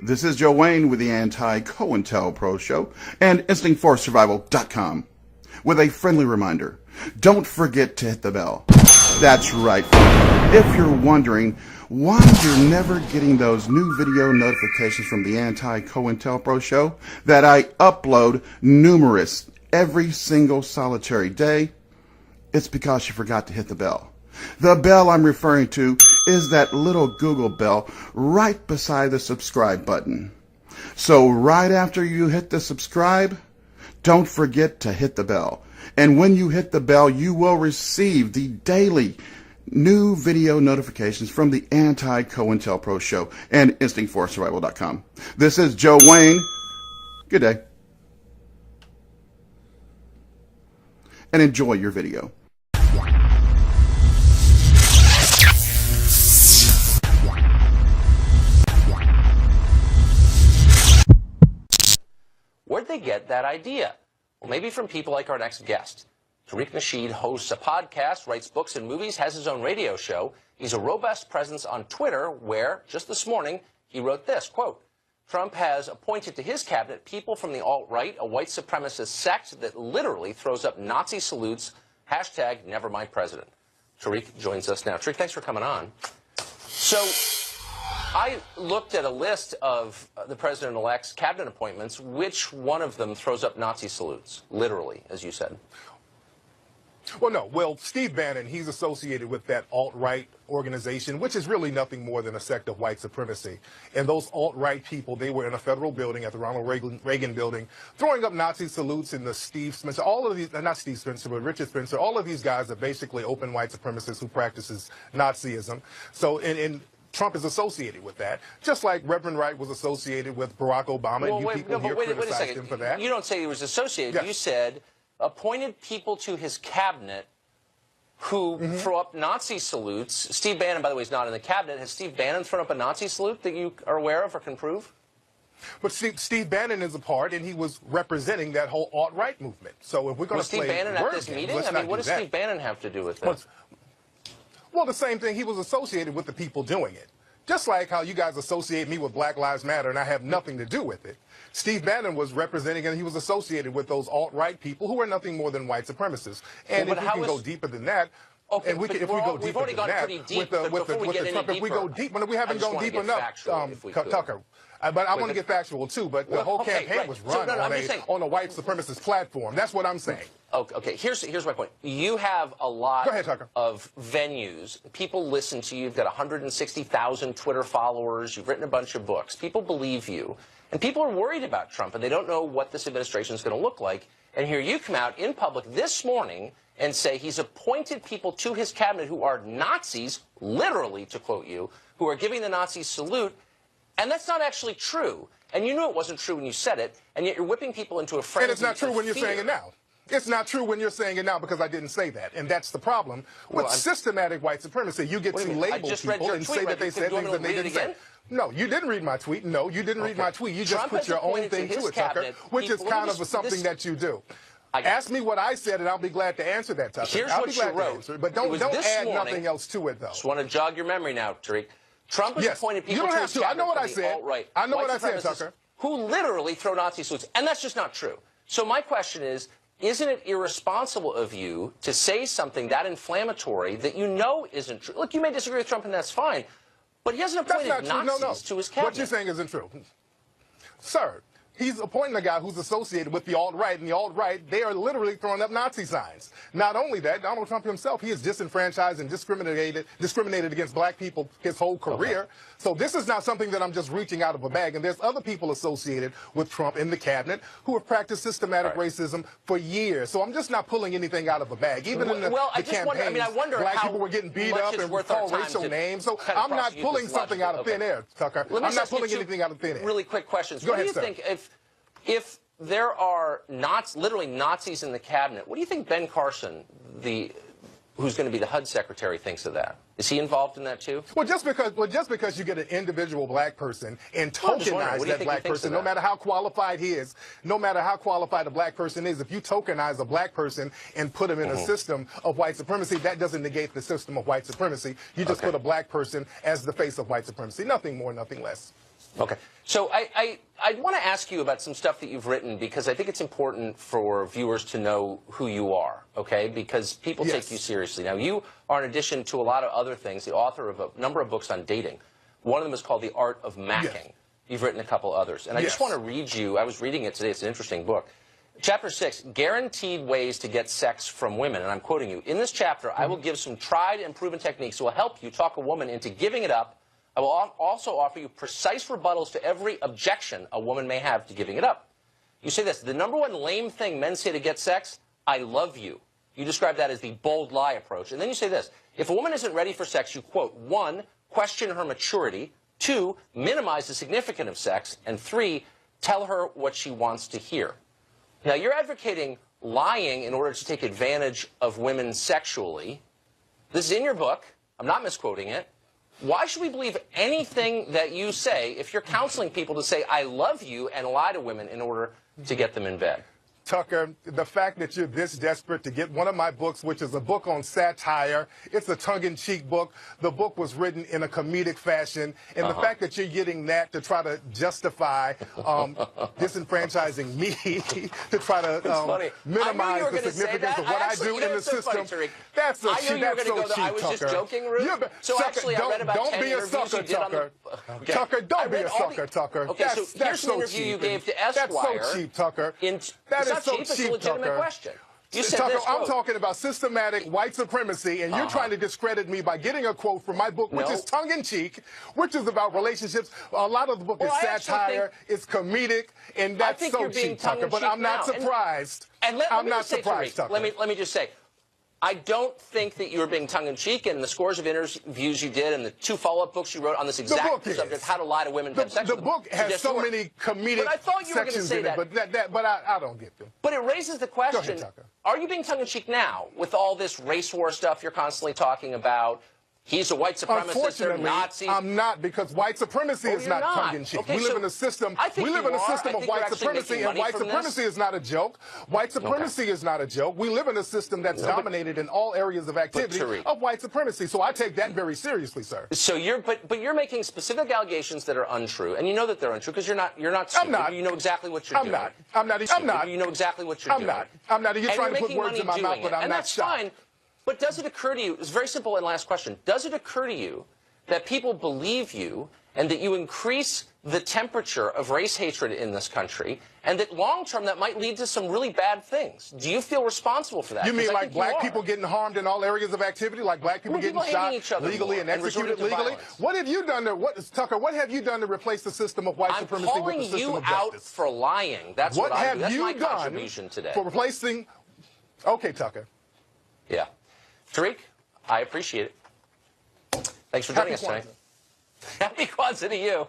This is Joe Wayne with the Anti-COINTELPRO Show and InstinctForSurvival.com with a friendly reminder. Don't forget to hit the bell. That's right. If you're wondering why you're never getting those new video notifications from the Anti-COINTELPRO Show that I upload numerous every single solitary day, it's because you forgot to hit the bell. The bell I'm referring to is that little Google bell right beside the subscribe button. So right after you hit the subscribe, don't forget to hit the bell. And when you hit the bell, you will receive the daily new video notifications from the Anti-COINTELPRO Show and InstinctForSurvival.com. This is Joe Wayne. Good day. And enjoy your video. Where'd they get that idea? Well, maybe from people like our next guest. Tariq Nasheed hosts a podcast, writes books and movies, has his own radio show. He's a robust presence on Twitter where, just this morning, he wrote this, quote, Trump has appointed to his cabinet people from the alt-right, a white supremacist sect that literally throws up Nazi salutes, hashtag #NeverMyPresident. Tariq joins us now. Tariq, thanks for coming on. So I looked at a list of the president-elect's cabinet appointments. Which one of them throws up Nazi salutes, literally, as you said? Well, no. Well, Steve Bannon, he's associated with that alt-right organization, which is really nothing more than a sect of white supremacy. And those alt-right people, they were in a federal building at the Ronald Reagan building, throwing up Nazi salutes in the Steve Spencer, all of these, not Steve Spencer, but Richard Spencer, all of these guys are basically open white supremacists who practices Nazism. So, Trump is associated with that, just like Reverend Wright was associated with Barack Obama. Well, and you people here criticized him for that. You don't say he was associated. Yes. You said appointed people to his cabinet who throw up Nazi salutes. Steve Bannon, by the way, is not in the cabinet. Has Steve Bannon thrown up a Nazi salute that you are aware of or can prove? But Steve Bannon is a part, and he was representing that whole alt-right movement. So if we're going to play Steve Bannon at this meeting? I mean, what does Steve Bannon have to do with this? Well, the same thing. He was associated with the people doing it. Just like how you guys associate me with Black Lives Matter and I have nothing to do with it. Steve Bannon was representing and he was associated with those alt-right people who are nothing more than white supremacists. And if we can go deeper than that, okay, and we can, if we go deeper than that, with the Trump, if we go deep, we haven't gone deep enough, Tucker. But I want to get factual too. But the whole campaign was run on a white supremacist platform. That's what I'm saying. Okay. Here's my point. You have a lot of venues. People listen to you. You've got 160,000 Twitter followers. You've written a bunch of books. People believe you, and people are worried about Trump, and they don't know what this administration is going to look like. And here you come out in public this morning and say he's appointed people to his cabinet who are Nazis, literally, to quote you, who are giving the Nazi salute. And that's not actually true. And you knew it wasn't true when you said it, and yet you're whipping people into a frenzy. And it's not true when you're saying it now. It's not true when you're saying it now because I didn't say that. And that's the problem with systematic white supremacy. You get to label people and say that they said things that they didn't say. No, you didn't read my tweet. No, you didn't read my tweet. You just put your own thing to it, Tucker, which is kind of something that you do. Ask me what I said, and I'll be glad to answer that, Tucker. Here's what you wrote. But don't add nothing else to it, though. Just want to jog your memory now, Tariq. Trump has appointed people to his cabinet. I know what I said. I know what I said, Tucker. Who literally throw Nazi salutes. And that's just not true. So my question is, isn't it irresponsible of you to say something that inflammatory that you know isn't true? Look, you may disagree with Trump, and that's fine. But he hasn't appointed Nazis to his cabinet. What you're saying isn't true. Sir, he's appointing a guy who's associated with the alt-right, and the alt-right, they are literally throwing up Nazi signs. Not only that, Donald Trump himself, he is disenfranchised and discriminated against black people his whole career. Okay. So this is not something that I'm just reaching out of a bag. And there's other people associated with Trump in the cabinet who have practiced systematic racism for years. So I'm just not pulling anything out of a bag. Even in the campaigns, black people were getting beat up and called racial names. So I'm not pulling something out of thin air, Tucker. I'm not pulling anything out of thin air. Really quick questions. Go ahead, sir. What do you think if there are literally Nazis in the cabinet, what do you think Ben Carlson, who's going to be the HUD secretary, thinks of that? Is he involved in that too? Well, just because you get an individual black person and tokenize that black person, no matter how qualified he is, no matter how qualified a black person is, if you tokenize a black person and put him in a system of white supremacy, that doesn't negate the system of white supremacy. You just put a black person as the face of white supremacy. Nothing more, nothing less. Okay. So I want to ask you about some stuff that you've written, because I think it's important for viewers to know who you are, okay? Because people take you seriously. Now, you are, in addition to a lot of other things, the author of a number of books on dating. One of them is called The Art of Macking. You've written a couple others. And I just want to read you, I was reading it today, it's an interesting book. Chapter 6, Guaranteed Ways to Get Sex from Women. And I'm quoting you. In this chapter, I will give some tried and proven techniques that will help you talk a woman into giving it up. I will also offer you precise rebuttals to every objection a woman may have to giving it up. You say this: the number one lame thing men say to get sex, I love you. You describe that as the bold lie approach. And then you say this: if a woman isn't ready for sex, you quote, 1, question her maturity, 2, minimize the significance of sex, and 3, tell her what she wants to hear. Now, you're advocating lying in order to take advantage of women sexually. This is in your book. I'm not misquoting it. Why should we believe anything that you say if you're counseling people to say, I love you, and lie to women in order to get them in bed? Tucker, the fact that you're this desperate to get one of my books, which is a book on satire, it's a tongue-in-cheek book. The book was written in a comedic fashion, and the fact that you're getting that to try to justify disenfranchising me, to try to minimize the significance of what I do in the system, that's so cheap, Tucker. I was just joking, Ruth. So actually, I read about 10 interviews you did on the... Tucker, don't be a sucker, Tucker. Okay, so here's an interview you gave to Esquire. That's so cheap, Tucker. That is so cheap, it's a legitimate question. You said Tucker, this, I'm talking about systematic white supremacy, and you're trying to discredit me by getting a quote from my book, which is tongue-in-cheek, which is about relationships. A lot of the book is satire, it's comedic, and that's so cheap, Tucker. But I'm not surprised. I'm not surprised, Tucker. Let me just say, I don't think that you were being tongue-in-cheek, and the scores of interviews you did and the 2 follow-up books you wrote on this exact subject, how to lie to women. The book has so many comedic sections in it, but I don't get them. But it raises the question, Go ahead, Tucker. Are you being tongue-in-cheek now with all this race war stuff you're constantly talking about? He's a white supremacist, they're Nazis. I'm not, because white supremacy is not tongue-in-cheek. Okay, we live in a system. We live in a system of white supremacy, and white supremacy is not a joke. White supremacy is not a joke. We live in a system that's dominated in all areas of activity of white supremacy. So I take that very seriously, sir. So but you're making specific allegations that are untrue, and you know that they're untrue because you're not stupid. I'm not. You know exactly what you're doing. I'm not. You know exactly what you're doing. I'm not. You're trying to put words in my mouth, but I'm not shocked. And that's fine. But does it occur to you, it's very simple and last question, does it occur to you that people believe you and that you increase the temperature of race hatred in this country, and that long-term that might lead to some really bad things? Do you feel responsible for that? You mean like black people getting harmed in all areas of activity, like black people getting shot legally and executed legally? What have you done Tucker, what have you done to replace the system of white supremacy with the system of justice? I'm calling you out for lying. That's what I do. That's my contribution today. What have you done today. for replacing... Okay, Tucker. Yeah. Tariq, I appreciate it. Thanks for joining us tonight. Happy Kwanzaa to you.